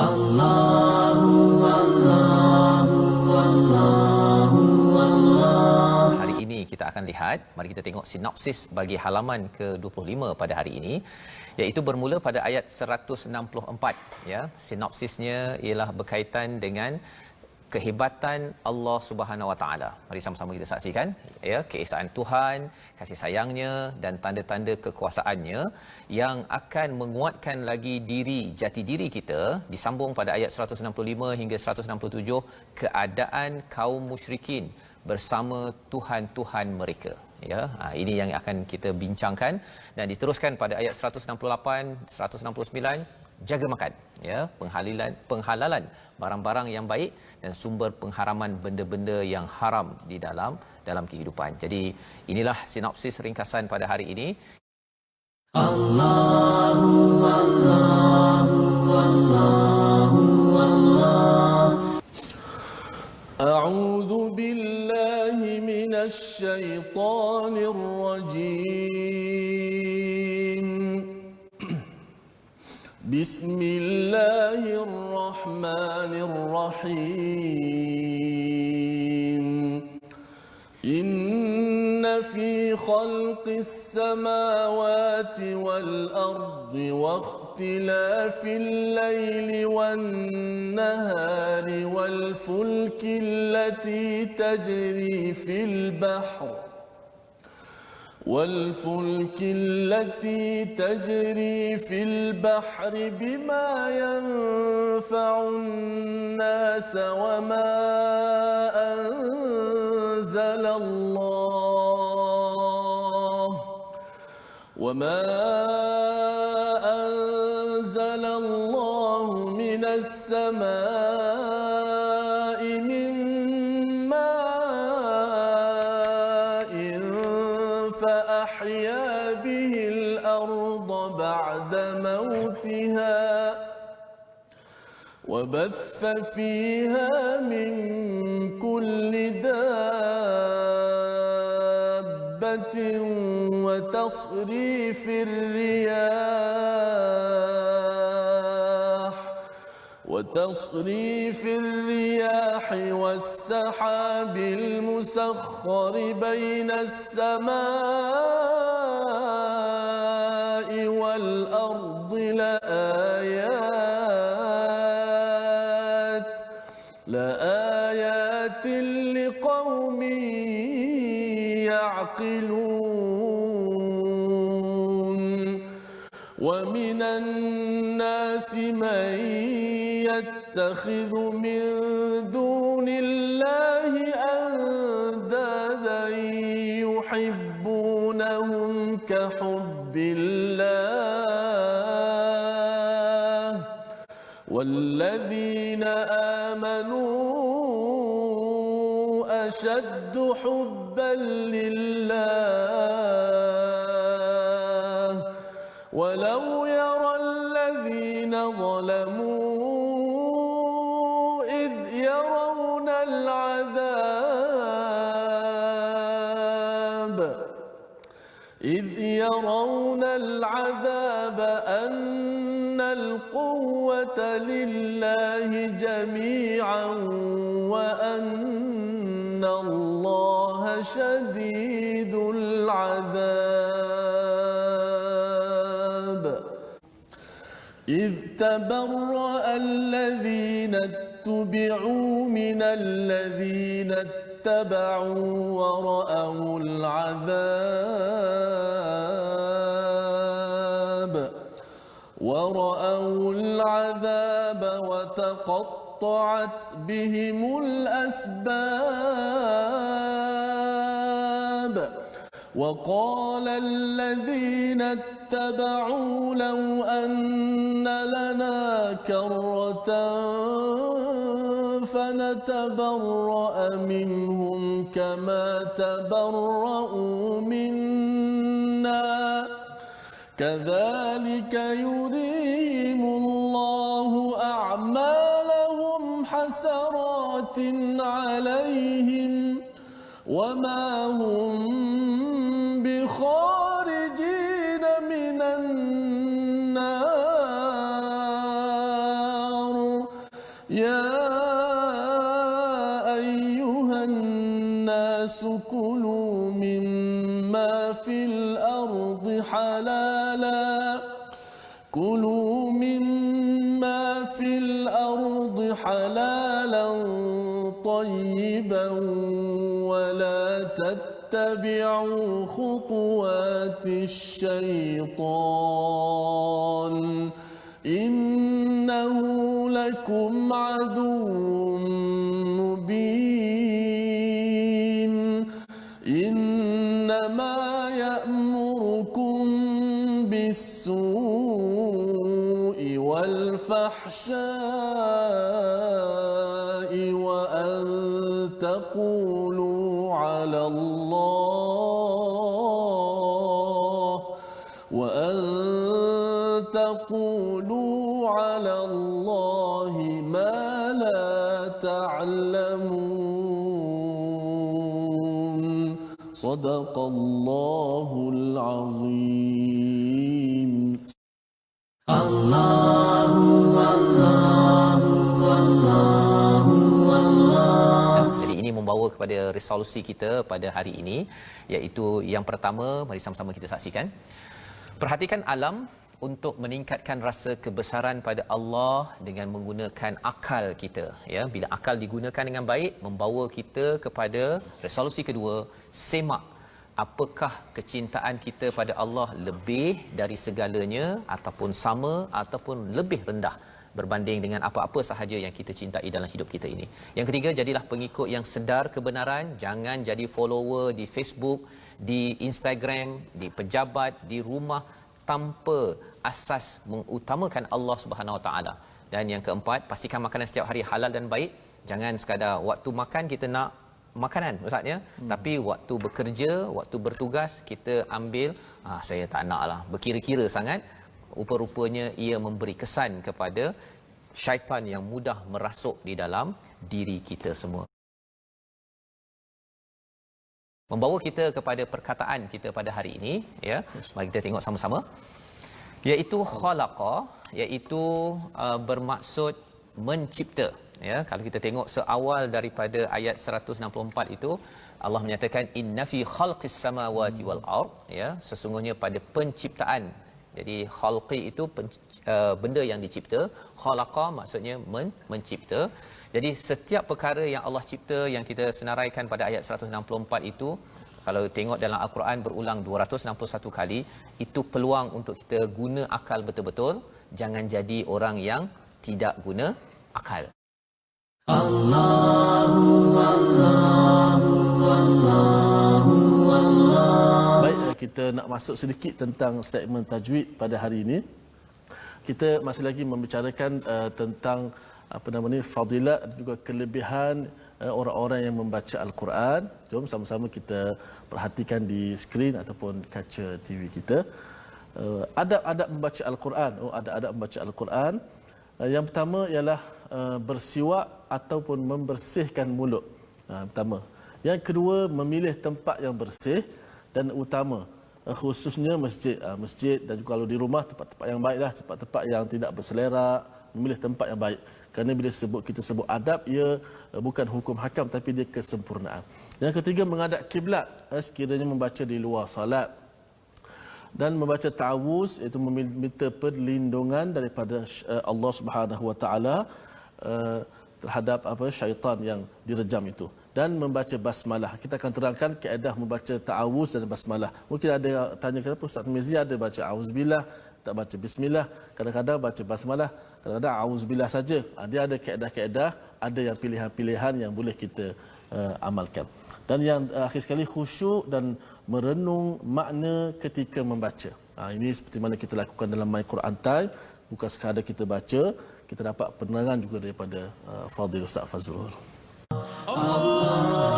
Allahu Allahu Allahu Allah. Hari ini kita akan lihat, mari kita tengok sinopsis bagi halaman ke-25 pada hari ini, iaitu bermula pada ayat 164 ya. Sinopsisnya ialah berkaitan dengan kehebatan Allah Subhanahu Wa Taala. Mari sama-sama kita saksikan ya, keesaan Tuhan, kasih sayangnya dan tanda-tanda kekuasaannya yang akan menguatkan lagi jati diri kita. Disambung pada ayat 165 hingga 167, keadaan kaum musyrikin bersama Tuhan-Tuhan mereka. Ya, ini yang akan kita bincangkan, dan diteruskan pada ayat 168 169, jaga makan ya, penghalalan barang-barang yang baik dan sumber pengharaman benda-benda yang haram di dalam kehidupan. Jadi inilah sinopsis ringkasan pada hari ini. Allahu Allahu Allahu Allah. A'udzu billahi minasy syaithanir rajim. Bismillahirrahmanirrahim. Inna fi khalqis samawati wal ardi wa ikhtilafil layli wan nahari wal fulki allati tajri fil bahr والفلك التي تجري في البحر بما ينفع الناس وما أنزل الله من السماء من ماء فأحيا به الأرض بعد موتها وبث فيها من كل دابة وتصريف الرياح والسحاب المسخر بين السماء والأرض لآيات لقوم يعقلون ومن الناس من يتخذ من دون الله أندادا يحبونهم كحب الله والذين آمنوا أشد حبا لله ولو يرى الذين ظلموا إذ يرون العذاب أن القوة لله جميعا وأن الله شديد العذاب إذ تبرأ الذين اتبعوا من الذين اتبعوا ورأوا العذاب وتقطعت بهم الأسباب وقال الذين اتبعوا لو أن لنا كرة فنتبرأ منهم كما تبرأوا منا كذلك يريهم الله أعمالهم حسرات عليهم وما هم بخارجين من النار يا أيها الناس كلوا مما في الأرض حلالا طيبا ولا تتبعوا خطوات الشيطان إنه لكم عدو مبين إنما يأمركم بالسوء والفحشاء وأن تقولوا على الله ما لا تعلمون صدق الله العظيم. Jadi ini membawa kepada resolusi kita pada hari ini, iaitu yang pertama, mari sama-sama kita saksikan. Perhatikan alam untuk meningkatkan rasa kebesaran pada Allah dengan menggunakan akal kita, ya. Bila akal digunakan dengan baik, membawa kita kepada resolusi kedua, semak apakah kecintaan kita pada Allah lebih dari segalanya ataupun sama ataupun lebih rendah berbanding dengan apa-apa sahaja yang kita cintai dalam hidup kita ini. Yang ketiga, jadilah pengikut yang sedar kebenaran, jangan jadi follower di Facebook, di Instagram, di pejabat, di rumah tanpa asas mengutamakan Allah Subhanahu Wa Taala. Dan yang keempat, pastikan makanan setiap hari halal dan baik. Jangan sekadar waktu makan kita nak makanan maksudnya, tapi waktu bekerja, waktu bertugas kita ambil saya tak naklah berkira-kira sangat. Rupa-rupanya ia memberi kesan kepada syaitan yang mudah merasuk di dalam diri kita semua. Membawa kita kepada perkataan kita pada hari ini, ya. Mari kita tengok sama-sama. Iaitu khalaqa, iaitu bermaksud mencipta, ya. Kalau kita tengok seawal daripada ayat 164 itu, Allah menyatakan inna fi khalqis samawati wal ard, ya, sesungguhnya pada penciptaan. Jadi khalqi itu benda yang dicipta, khalaqa maksudnya mencipta. Jadi setiap perkara yang Allah cipta yang kita senaraikan pada ayat 164 itu, kalau tengok dalam Al-Quran berulang 261 kali, itu peluang untuk kita guna akal betul-betul, jangan jadi orang yang tidak guna akal. Baik, kita nak masuk sedikit tentang segmen tajwid pada hari ini. Kita masih lagi membicarakan tentang fadilat dan juga kelebihan orang-orang yang membaca Al-Quran. Jom sama-sama kita perhatikan di skrin ataupun kaca TV kita. Adab-adab membaca Al-Quran. Adab-adab membaca Al-Quran. Yang pertama ialah bersiwak ataupun membersihkan mulut. Pertama. Yang kedua, memilih tempat yang bersih dan utama, khususnya masjid dan juga kalau di rumah tempat-tempat yang baiklah, tempat-tempat yang tidak berselerak, memilih tempat yang baik. Kerana bila kita sebut adab, ia bukan hukum hakam tapi dia kesempurnaan. Yang ketiga, menghadap kiblat sekiranya membaca di luar salat. Dan membaca ta'awuz, iaitu meminta perlindungan daripada Allah Subhanahu Wa Taala terhadap syaitan yang direjam itu. Dan membaca basmalah. Kita akan terangkan kaedah membaca ta'awuz dan basmalah. Mungkin ada yang tanya kenapa Ustaz Mizi ada baca auzubillah, tak baca bismillah, kadang-kadang baca basmalah, kadang-kadang auzubillah saja. Dia ada kaedah-kaedah, ada yang pilihan-pilihan yang boleh kita amalkan. Dan yang akhir sekali, khusyuk dan merenung makna ketika membaca. Ini seperti mana kita lakukan dalam My Quran Time, bukan sekadar kita baca, kita dapat penerangan juga daripada Fadil Ustaz Fazrul. Allah